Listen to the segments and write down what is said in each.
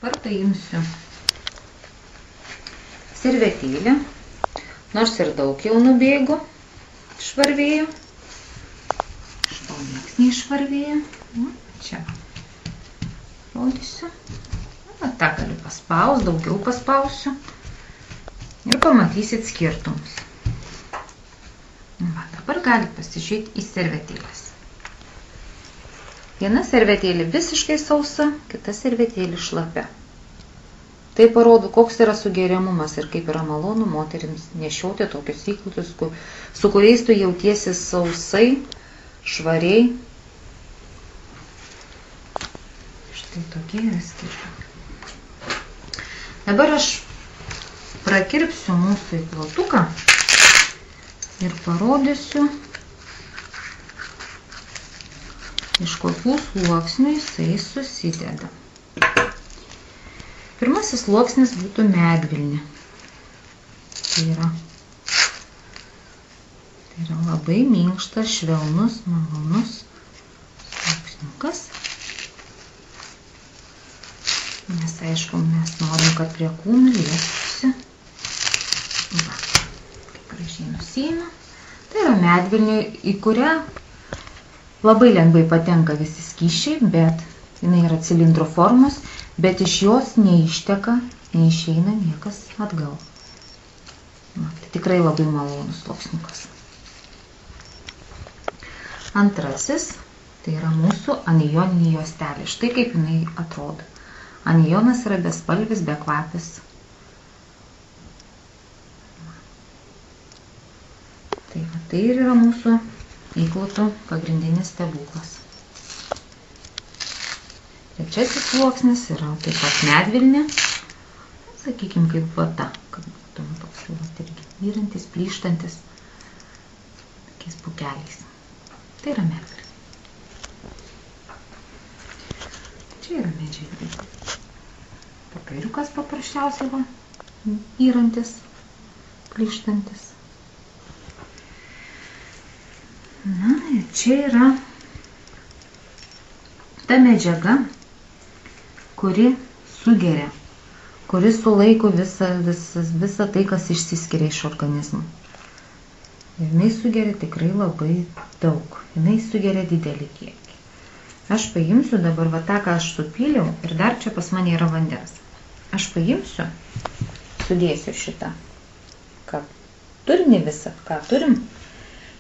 Dabar paimsiu servetėlę, nors ir daug jau nubėgo švarvėjo. Šitau nieks neišvarvėjo. Čia rodysiu. Ta galiu paspaus, daugiau paspausiu. Ir pamatysit skirtumus. Dabar galite pasižiūrėti į servetėlės. Viena servetėlė visiškai sausa, kita servetėlė šlapia. Tai parodo, koks yra sugeriamumas ir kaip yra malonu moterims nešioti tokius įklotus, su kuriais tu jautiesi sausai, švariai. Štai tokie yra skirtumai. Dabar aš prakirpsiu mūsų įklotuką ir parodysiu, iš kokių sluoksnių jisai susideda. Pirmasis sluoksnis būtų medvilnė. Tai yra labai minkštas, švelnus, malonus sluoksniukas. Nes, aišku, mes norim, kad prie kūnų liestųsi. Kaip gražiai nusiėmė. Tai yra medvilnė, į kurią labai lengvai patenka visi skysčiai, bet jinai yra cilindro formos, bet iš jos neišteka, neišeina niekas atgal. Tai tikrai labai malonus sluoksniukas. Antrasis, tai yra mūsų anijoninė juostelė. Štai kaip jinai atrodo. Anijonas yra bespalvis, bekvapis. Tai ir yra mūsų įklotų pagrindinis stebuklas. Trečiasis sluoksnis yra taip pat medvilnė, sakykime, kaip vata, kad būtume toks irgi vyrantis, plyštantis, tokiais pūkeliais. Tai yra medvilnė. Čia yra medžiaga. Popieriukas paprasčiausiai va, vyrantis, plyštantis. Na, ir čia yra ta medžiaga, kuri sugeria, kuri sulaiko visą tai, kas išsiskiria iš organizmo. Ir jinai sugeria tikrai labai daug. Jinai sugeria didelį kiekį. Aš paimsiu dabar va tą, ką aš supyliau, ir dar čia pas mane yra vandens. Aš paimsiu, sudėsiu šitą, ką turinį visą, ką turim,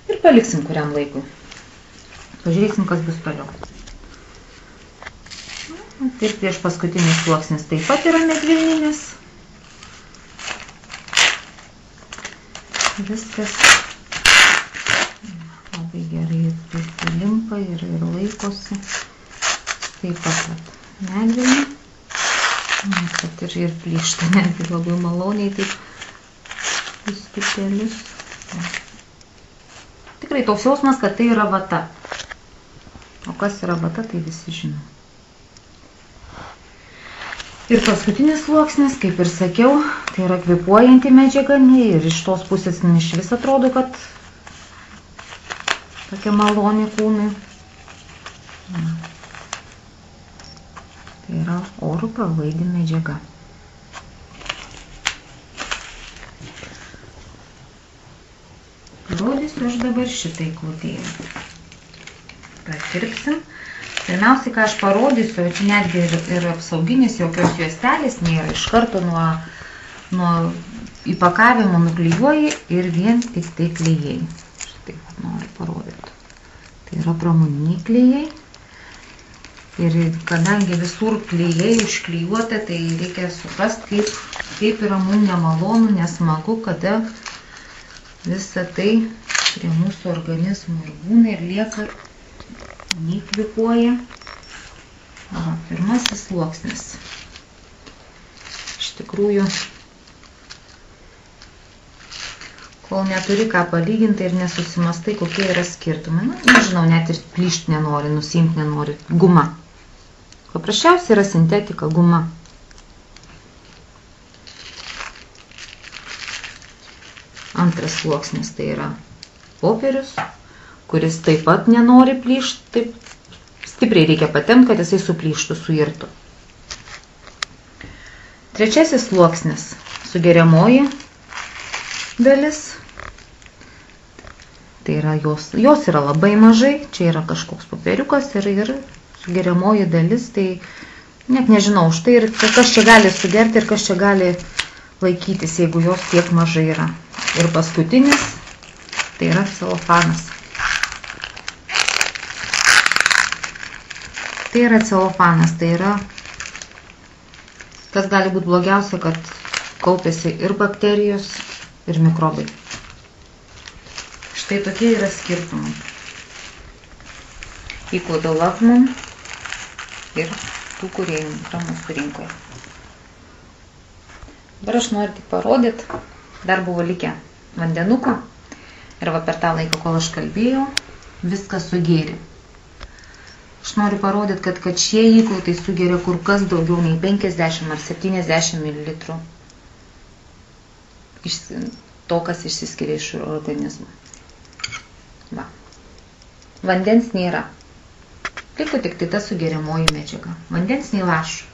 ir paliksim kuriam laikui. Pažiūrėsim, kas bus toliau. Ir prieš paskutinis sluoksnis taip pat yra medvilninis. Viskas labai gerai limpa ir laikosi. Taip pat medvilnė. Nes kad ir plyšta netgi labai maloniai taip į stipelius. Tikrai toks jausmas, kad tai yra vata. O kas yra vata, tai visi žino. Ir paskutinis sluoksnis, kaip ir sakiau, tai yra kvėpuojanti medžiaga ir iš tos pusės iš vis atrodo, kad tokia maloni kūnai. Tai yra oro pralaidi medžiaga. Rodysiu aš dabar šitai klotėlį. Prakirpsim. Pirmiausiai, ką aš parodysiu, čia netgi ir apsauginis jokios juostelės nėra, iš karto nuo įpakavimo nuklijuoji ir vien tik tai klijai. Štai noriu parodyti. Tai yra pramoniniai klijai. Ir kadangi visur klijai užklijuota, tai reikia suprasti, kaip yra mums nemalonu, nesmagu, kada visa tai prie mūsų organizmo ir būna ir lieka nekvėpuoja. Pirmasis sluoksnis. Iš tikrųjų, kol neturi ką palyginti ir nesusimastai, kokie yra skirtumai. Nežinau, net ir plyšt nenori, nusiimti nenori. Guma. Paprasčiausiai yra sintetika, guma. Antras sluoksnis tai yra popierius, kuris taip pat nenori plyšti, taip stipriai reikia patempti, kad jisai suplyštų, suirtų. Trečiasis sluoksnis – sugeriamoji dalis. Tai yra jos yra labai mažai, čia yra kažkoks popieriukas ir sugeriamoji dalis, tai net nežinau, štai ir kas čia gali sugerti ir kas čia gali laikytis, jeigu jos tiek mažai yra. Ir paskutinis, tai yra celofanas. Tai yra celofanas, tai yra, kas gali būti blogiausia, kad kaupiasi ir bakterijos, ir mikrobai. Štai tokie yra skirtumai. Equal to Lovemum ir tų, kurie yra mūsų rinkoje. Dabar aš noriu tik parodyti, dar buvo likę vandenuko ir va per tą laiką, kol aš kalbėjau, viskas sugėrė. Aš noriu parodyti, kad šie įkautai sugeria kur kas daugiau nei 50 ar 70 ml to, kas išsiskiria iš organizmo. Va. Vandens nėra. Liko tik tai ta sugeriamoji medžiaga. Vandens nei lašo.